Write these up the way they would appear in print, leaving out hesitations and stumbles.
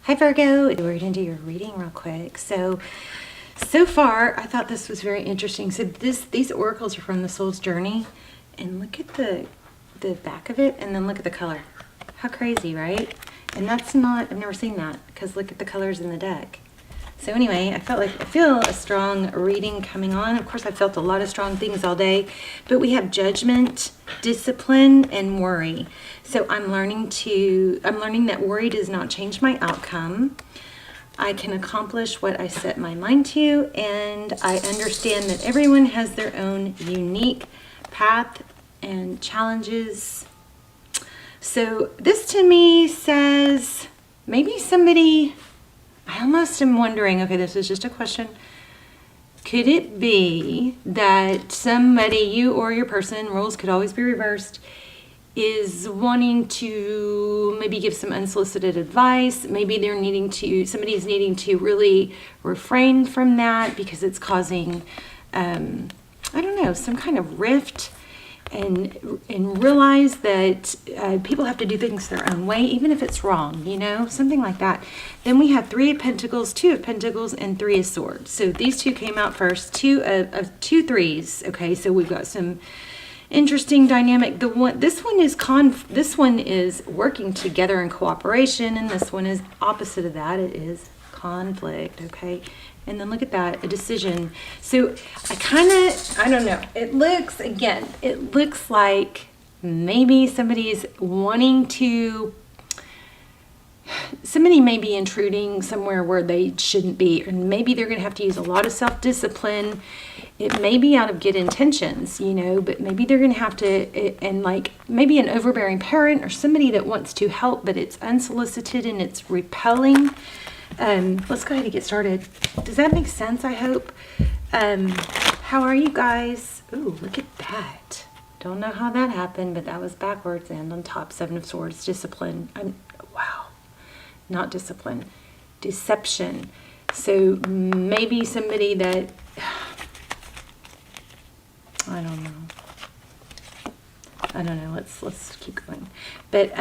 Hi Virgo, we're going to do your reading real quick. So far I thought this was very interesting. So these oracles are from the Soul's Journey, and look at the back of it, and then look at the color. How crazy, right? And that's not, I've never seen that, because look at the colors in the deck. So anyway, I feel a strong reading coming on. Of course, I felt a lot of strong things all day, but we have judgment, discipline, and worry. So I'm learning that worry does not change my outcome. I can accomplish what I set my mind to, and I understand that everyone has their own unique path and challenges. So this to me says maybe somebody, I almost am wondering, okay, this is just a question. Could it be that somebody, you or your person, roles could always be reversed, is wanting to maybe give some unsolicited advice? Maybe somebody's needing to really refrain from that because it's causing, I don't know, some kind of rift. And realize that people have to do things their own way, even if it's wrong, you know, something like that. Then we have 3 of Pentacles, 2 of Pentacles, and 3 of Swords. So these two came out first, two threes. Okay, so we've got some interesting dynamic. This one is working together in cooperation, and this one is opposite of that. It is conflict. Okay. And then look at that, a decision. So I don't know. It looks like maybe somebody may be intruding somewhere where they shouldn't be, or maybe they're going to have to use a lot of self-discipline. It may be out of good intentions, you know, but maybe they're going to have to, and like maybe an overbearing parent or somebody that wants to help, but it's unsolicited and it's repelling. Let's go ahead and get started. Does that make sense? I hope. How are you guys? Ooh, look at that. Don't know how that happened, but that was backwards and on top. 7 of Swords, discipline. Wow. Not discipline. Deception. So maybe somebody that, I don't know. Let's keep going. But,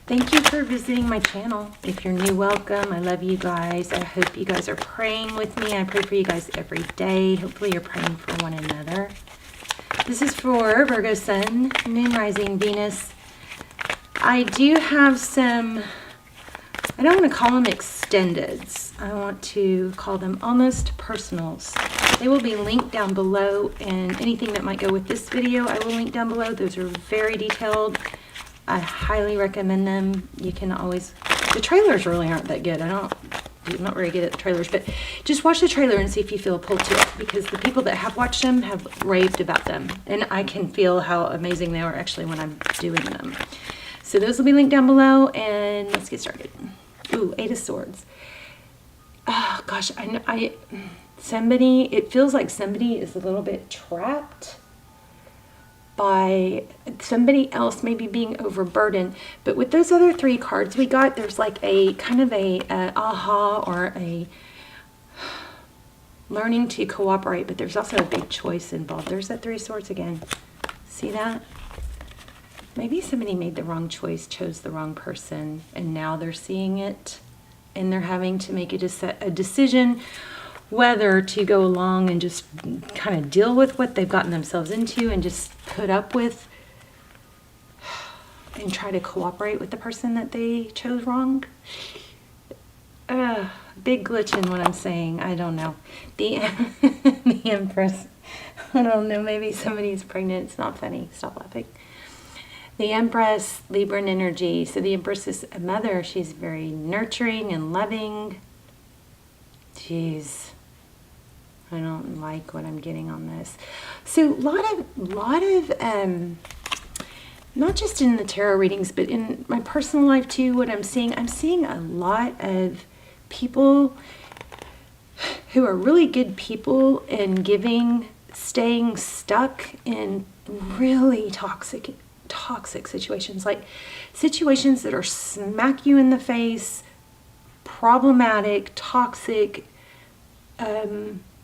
thank you for visiting my channel. If you're new, welcome. I love you guys. I hope you guys are praying with me. I pray for you guys every day. Hopefully you're praying for one another. This is for Virgo Sun, Moon, Rising, Venus. I do have some, I don't want to call them extendeds. I want to call them almost personals. They will be linked down below, and anything that might go with this video, I will link down below. Those are very detailed. I highly recommend them. You can always, the trailers really aren't that good. I'm not very good at the trailers, but just watch the trailer and see if you feel a pull to it, because the people that have watched them have raved about them, and I can feel how amazing they are actually when I'm doing them. So those will be linked down below, and let's get started. Ooh, 8 of Swords. Oh gosh, it feels like somebody is a little bit trapped by somebody else maybe being overburdened. But with those other 3 cards we got, there's like a kind of a aha, or a learning to cooperate, but there's also a big choice involved. There's that 3 of Swords again. See that? Maybe somebody made the wrong choice, chose the wrong person, and now they're seeing it, and they're having to make a decision whether to go along and just kind of deal with what they've gotten themselves into and just put up with and try to cooperate with the person that they chose wrong. Big glitch in what I'm saying. I don't know. The Empress. I don't know. Maybe somebody's pregnant. It's not funny. Stop laughing. The Empress, Libra energy. So the Empress is a mother. She's very nurturing and loving. Jeez. I don't like what I'm getting on this. So a lot of not just in the tarot readings, but in my personal life too, what I'm seeing a lot of people who are really good people and staying stuck in really toxic situations, like situations that are smack you in the face, problematic, toxic,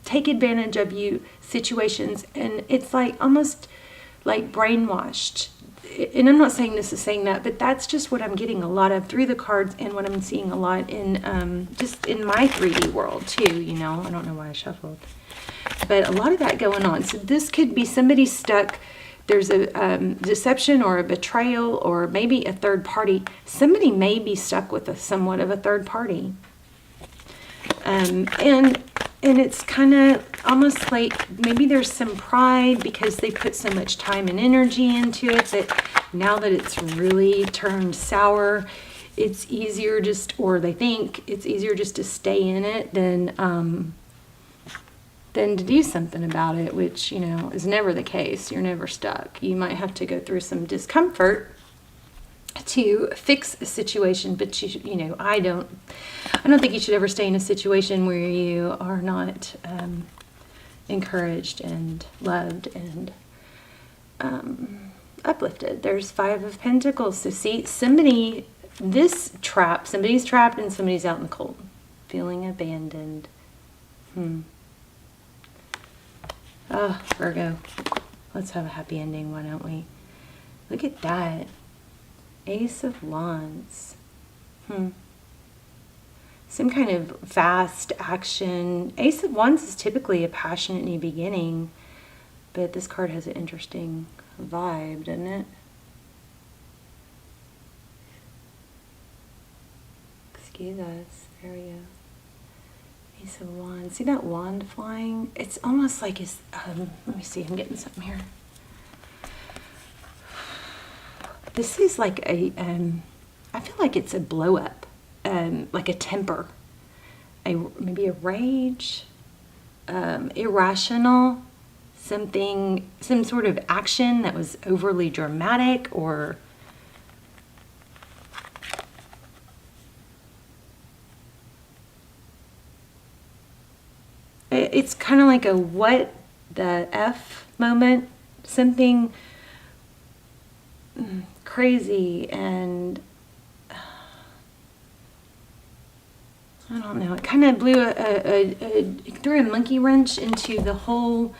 take advantage of you situations, and it's like almost like brainwashed and I'm not saying this is saying that, but that's just what I'm getting a lot of through the cards, and what I'm seeing a lot in just in my 3D world too, you know. I don't know why I shuffled, but a lot of that going on. So this could be somebody stuck. There's a deception or a betrayal, or maybe a third party. Somebody may be stuck with somewhat of a third party. And it's kind of almost like maybe there's some pride because they put so much time and energy into it that now that it's really turned sour, it's easier just, or they think it's easier just to stay in it than to do something about it, which, you know, is never the case. You're never stuck. You might have to go through some discomfort to fix a situation, but you know, I don't think you should ever stay in a situation where you are not encouraged and loved and uplifted. There's 5 of Pentacles. So see, somebody's trapped and somebody's out in the cold, feeling abandoned. Oh, Virgo, let's have a happy ending, why don't we? Look at that. Ace of Wands. Some kind of fast action. Ace of Wands is typically a passionate new beginning, but this card has an interesting vibe, doesn't it? Excuse us. There we go. Ace of Wands. See that wand flying? It's almost like it's, let me see, I'm getting something here. This is like a, I feel like it's a blow up, like a temper, maybe a rage, irrational, some sort of action that was overly dramatic, or it's kind of like a what the F moment, something crazy, and I don't know, it kind of blew threw a monkey wrench into the whole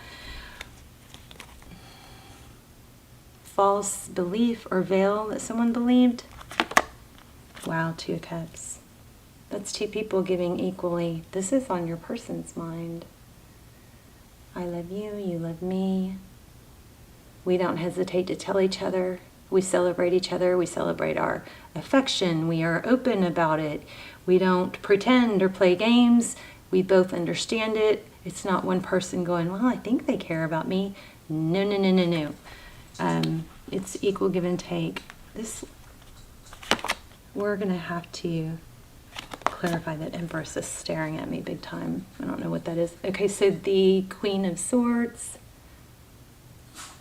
false belief or veil that someone believed. Wow, 2 of Cups. That's 2 people giving equally. This is on your person's mind. I love you, you love me. We don't hesitate to tell each other. We celebrate each other. We celebrate our affection. We are open about it. We don't pretend or play games. We both understand it. It's not one person going, well, I think they care about me. No, no, no, no, no. It's equal give and take. We're going to have to clarify that Empress is staring at me big time. I don't know what that is. Okay, so the Queen of Swords.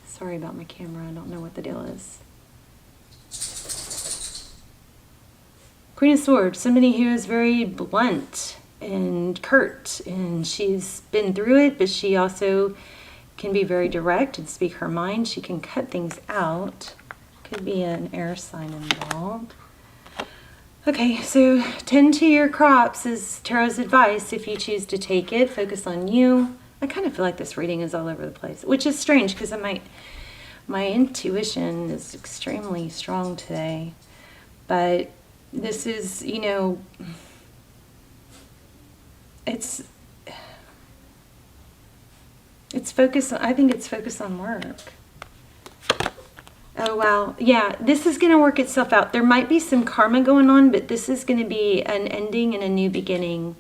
Sorry about my camera. I don't know what the deal is. Queen of Swords, somebody who is very blunt and curt, and she's been through it, but she also can be very direct and speak her mind. She can cut things out. Could be an air sign involved. Okay, so tend to your crops is Tarot's advice if you choose to take it. Focus on you. I kind of feel like this reading is all over the place, which is strange because my intuition is extremely strong today. But this is, you know, it's focused, I think it's focused on work. Oh, wow. Yeah, this is going to work itself out. There might be some karma going on, but this is going to be an ending and a new beginning.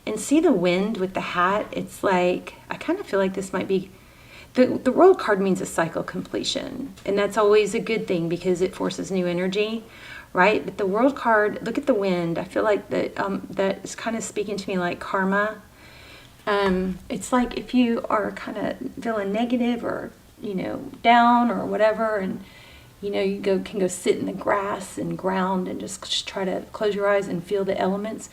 And see the wind with the hat? It's like, I kind of feel like this might be, the World card means a cycle completion. And that's always a good thing because it forces new energy, right? But the World card, look at the wind. I feel like that is kind of speaking to me like karma. It's like if you are kind of feeling negative or, you know, down or whatever, and, you know, you can go sit in the grass and ground and just try to close your eyes and feel the elements.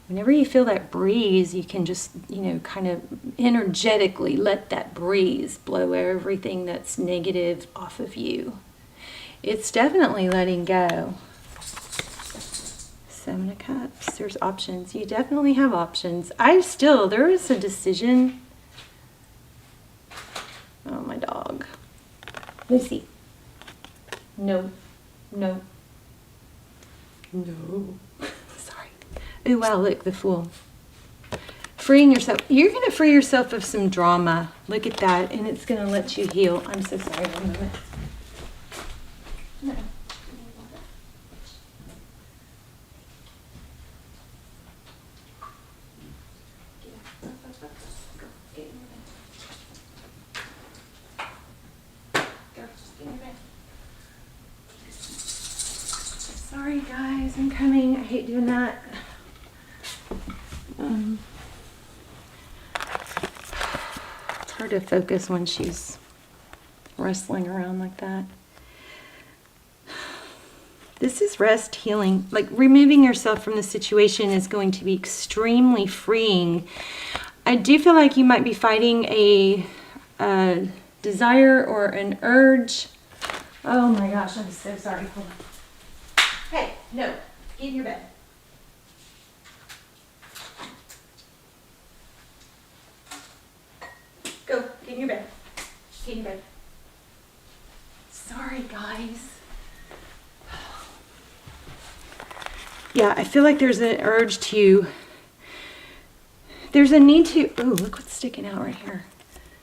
Whenever you feel that breeze, you can just, you know, kind of energetically let that breeze blow everything that's negative off of you. It's definitely letting go. 7 of Cups. There's options. You definitely have options. There is a decision. Oh, my dog. Lucy. No. No. No. Sorry. Oh, wow, look, the Fool. Freeing yourself. You're going to free yourself of some drama. Look at that. And it's going to let you heal. I'm so sorry. 1 moment. No. Sorry guys, I'm coming. I hate doing that. It's hard to focus when she's wrestling around like that. This is rest, healing. Like removing yourself from the situation is going to be extremely freeing. I do feel like you might be fighting a desire or an urge. Oh my gosh, I'm so sorry. Hold on. Hey, no, get in your bed. Go, get in your bed. Get in your bed. Sorry, guys. Yeah, I feel like there's an urge to, there's a need to, ooh, look what's sticking out right here.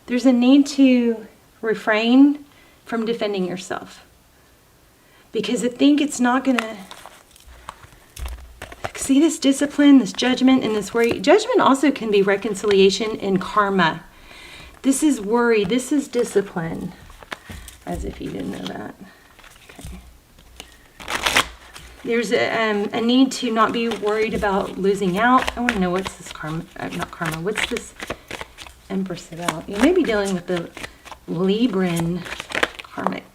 There's a need to refrain from defending yourself. Because I think it's not going to, see this discipline, this judgment, and this worry. Judgment also can be reconciliation and karma. This is worry. This is discipline. As if you didn't know that. Okay. There's a need to not be worried about losing out. I want to know what's this karma, not karma, what's this Empress about? You may be dealing with the Libran karmic.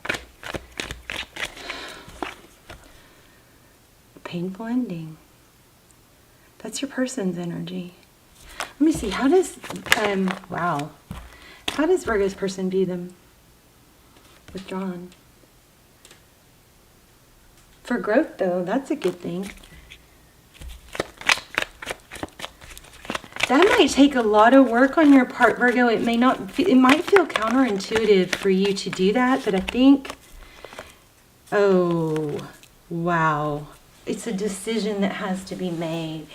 Painful ending. That's your person's energy. Let me see. How does wow. How does Virgo's person view them? Withdrawn. For growth though, that's a good thing. That might take a lot of work on your part, Virgo. It might feel counterintuitive for you to do that, but I think, oh, wow. It's a decision that has to be made.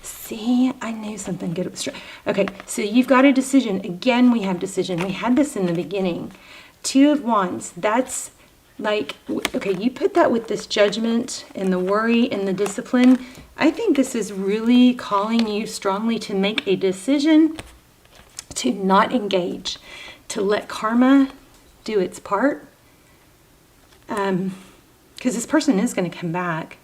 See, I knew something good was okay, so you've got a decision. Again, we have decision. We had this in the beginning. 2 of Wands. That's like, okay, you put that with this judgment and the worry and the discipline. I think this is really calling you strongly to make a decision to not engage, to let karma do its part. Because this person is going to come back.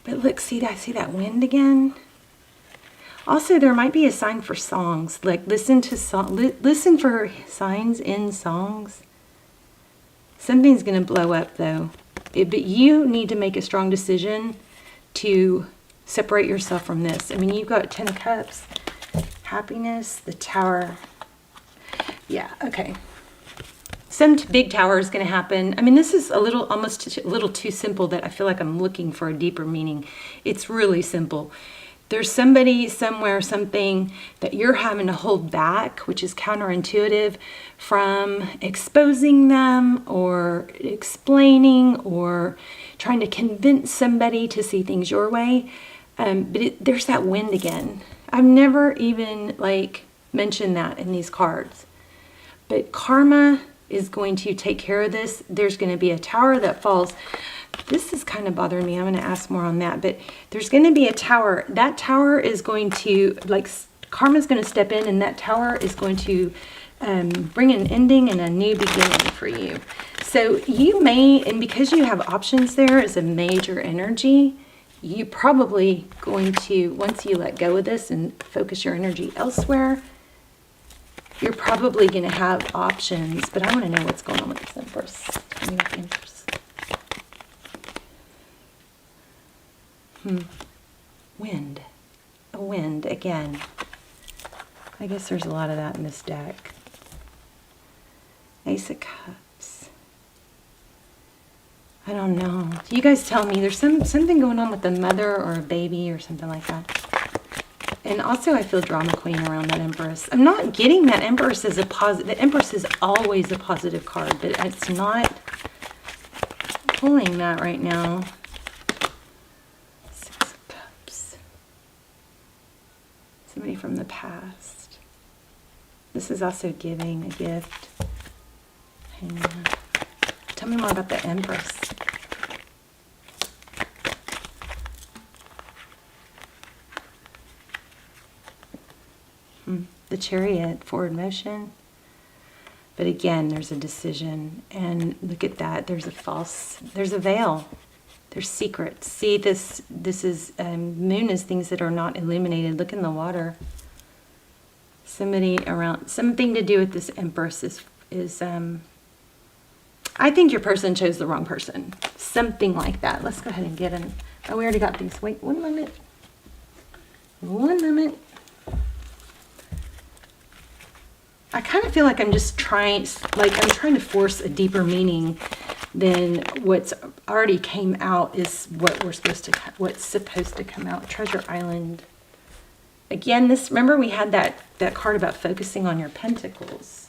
But look, see that wind again? Also, there might be a sign for songs. Like listen for signs in songs. Something's going to blow up though. But you need to make a strong decision to separate yourself from this. I mean, you've got 10 of Cups, happiness, the Tower. Yeah, okay. Some big tower is going to happen. I mean, this is almost a little too simple that I feel like I'm looking for a deeper meaning. It's really simple. There's somebody, somewhere, something that you're having to hold back, which is counterintuitive, from exposing them or explaining or trying to convince somebody to see things your way. But there's that wind again. I've never even mentioned that in these cards. But karma is going to take care of this. There's going to be a tower that falls. This is kind of bothering me. I'm going to ask more on that. But there's going to be a tower. That tower is going to, karma's going to step in, and that tower is going to bring an ending and a new beginning for you. So you may, and because you have options there as a major energy, you probably going to, once you let go of this and focus your energy elsewhere, you're probably going to have options, but I want to know what's going on with this Empress. Tell me about the Empress. Wind. A wind again. I guess there's a lot of that in this deck. Ace of Cups. I don't know. You guys tell me. There's something going on with the mother or a baby or something like that. And also I feel drama queen around that Empress. I'm not getting that Empress as a positive. The Empress is always a positive card, but it's not pulling that right now. Six of Cups. Somebody from the past. This is also giving a gift. Hang on. Tell me more about the Empress. The Chariot, forward motion. But again, there's a decision. And look at that. There's a veil. There's secrets. See, this is, moon is things that are not illuminated. Look in the water. Something to do with this Empress is I think your person chose the wrong person. Something like that. Let's go ahead and get in. Oh, we already got these. Wait, one moment. One moment. I kind of feel like I'm just trying to force a deeper meaning than what's already came out is what's supposed to come out. Treasure Island. Again, remember we had that card about focusing on your pentacles.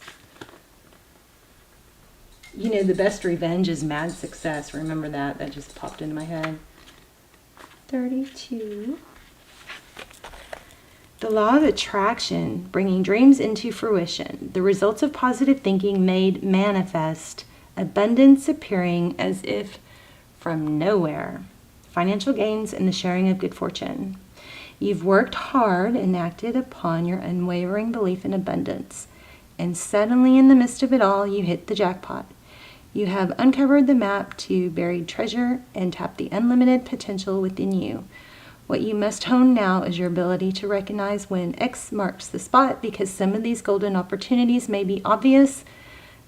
You know, the best revenge is mad success. Remember that? That just popped into my head. 32. The law of attraction, bringing dreams into fruition. The results of positive thinking made manifest. Abundance appearing as if from nowhere. Financial gains and the sharing of good fortune. You've worked hard and acted upon your unwavering belief in abundance. And suddenly in the midst of it all, you hit the jackpot. You have uncovered the map to buried treasure and tapped the unlimited potential within you. What you must hone now is your ability to recognize when X marks the spot, because some of these golden opportunities may be obvious,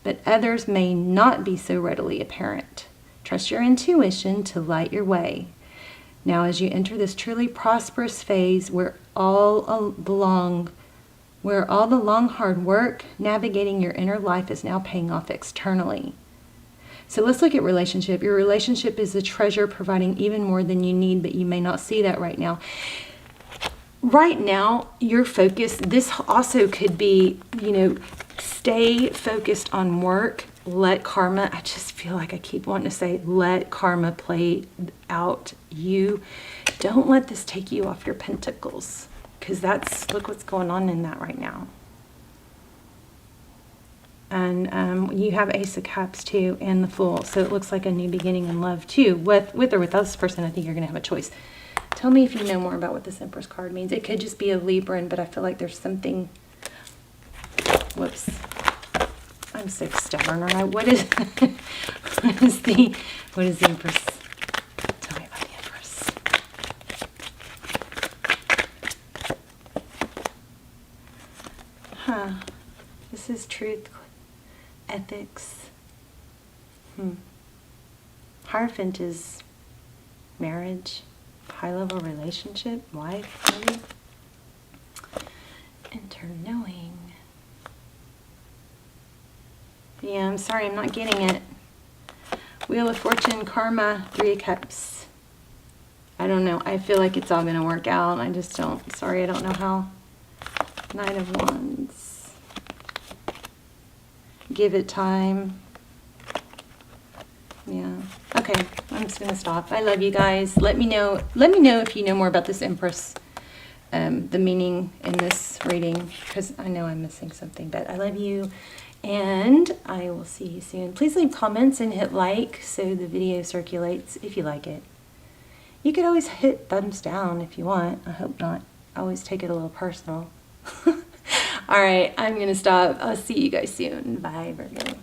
but others may not be so readily apparent. Trust your intuition to light your way. Now, as you enter this truly prosperous phase where all the long hard work navigating your inner life is now paying off externally. So let's look at relationship. Your relationship is a treasure providing even more than you need, but you may not see that right now. Right now, your focus, this also could be, stay focused on work. Let karma, I just feel like I keep wanting to say, let karma play out. You don't let this take you off your pentacles, because look what's going on in that right now. And you have Ace of Cups too, and the Fool. So it looks like a new beginning in love too. With or without this person, I think you're going to have a choice. Tell me if you know more about what this Empress card means. It could just be a Libran, but I feel like there's something. Whoops. I'm so stubborn, aren't I? What is the Empress? Tell me about the Empress. This is truth, ethics. Hierophant is marriage, high-level relationship, wife, maybe. Enter knowing. Yeah, I'm sorry, I'm not getting it. Wheel of Fortune, Karma, Three of Cups. I don't know. I feel like it's all going to work out. I just don't. Sorry, I don't know how. Knight of Wands. Give it time. Yeah. Okay, I'm just going to stop. I love you guys. Let me know if you know more about this Empress, the meaning in this reading, because I know I'm missing something, but I love you. And I will see you soon. Please leave comments and hit like so the video circulates if you like it. You could always hit thumbs down if you want. I hope not. I always take it a little personal. All right, I'm going to stop. I'll see you guys soon. Bye, Virgo.